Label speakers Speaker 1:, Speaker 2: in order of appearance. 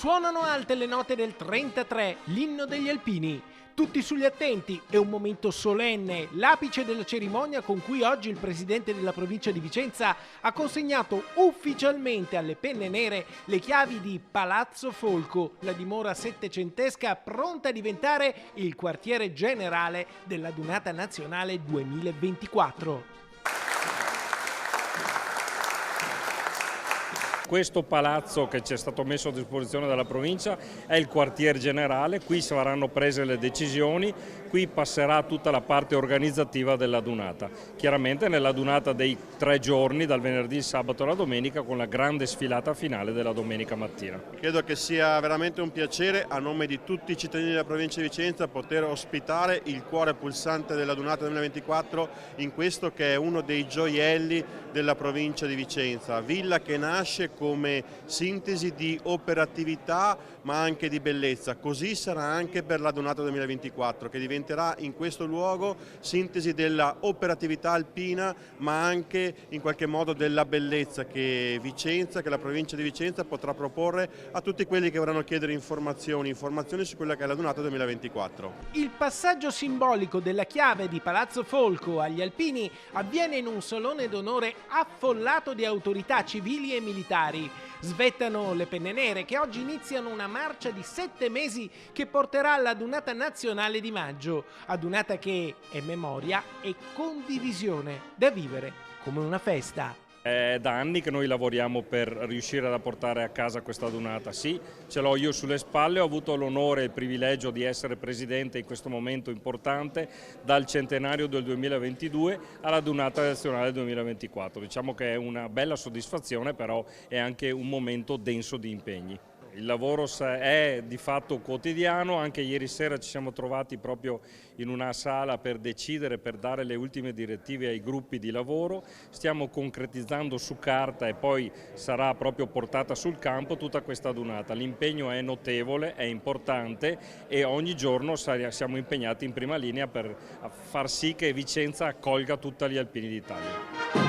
Speaker 1: Suonano alte le note del 33, l'inno degli alpini. Tutti sugli attenti, è un momento solenne, l'apice della cerimonia con cui oggi il presidente della provincia di Vicenza ha consegnato ufficialmente alle penne nere le chiavi di Palazzo Folco, la dimora settecentesca pronta a diventare il quartiere generale della Dunata Nazionale 2024.
Speaker 2: Questo palazzo che ci è stato messo a disposizione dalla provincia è il quartier generale, qui saranno prese le decisioni, qui passerà tutta la parte organizzativa della Dunata. Chiaramente nella Dunata dei 3 giorni, dal venerdì, il sabato e la domenica, con la grande sfilata finale della domenica mattina.
Speaker 3: Credo che sia veramente un piacere, a nome di tutti i cittadini della provincia di Vicenza, poter ospitare il cuore pulsante della Dunata 2024 in questo che è uno dei gioielli della provincia di Vicenza. Villa che nasce come sintesi di operatività ma anche di bellezza. Così sarà anche per la Dunata 2024, che diventerà in questo luogo sintesi della operatività alpina ma anche in qualche modo della bellezza che Vicenza, che la provincia di Vicenza potrà proporre a tutti quelli che vorranno chiedere informazioni su quella che è la Dunata 2024.
Speaker 1: Il passaggio simbolico della chiave di Palazzo Folco agli alpini avviene in un salone d'onore affollato di autorità civili e militari. Svettano le penne nere che oggi iniziano una marcia di 7 mesi che porterà alla Dunata Nazionale di maggio, adunata che è memoria e condivisione da vivere come una festa.
Speaker 2: È da anni che noi lavoriamo per riuscire a portare a casa questa Dunata. Sì, ce l'ho io sulle spalle, ho avuto l'onore e il privilegio di essere presidente in questo momento importante dal centenario del 2022 alla Dunata Nazionale 2024. Diciamo che è una bella soddisfazione, però è anche un momento denso di impegni. Il lavoro è di fatto quotidiano, anche ieri sera ci siamo trovati proprio in una sala per decidere, per dare le ultime direttive ai gruppi di lavoro. Stiamo concretizzando su carta e poi sarà proprio portata sul campo tutta questa Dunata. L'impegno è notevole, è importante e ogni giorno siamo impegnati in prima linea per far sì che Vicenza accolga tutti gli alpini d'Italia.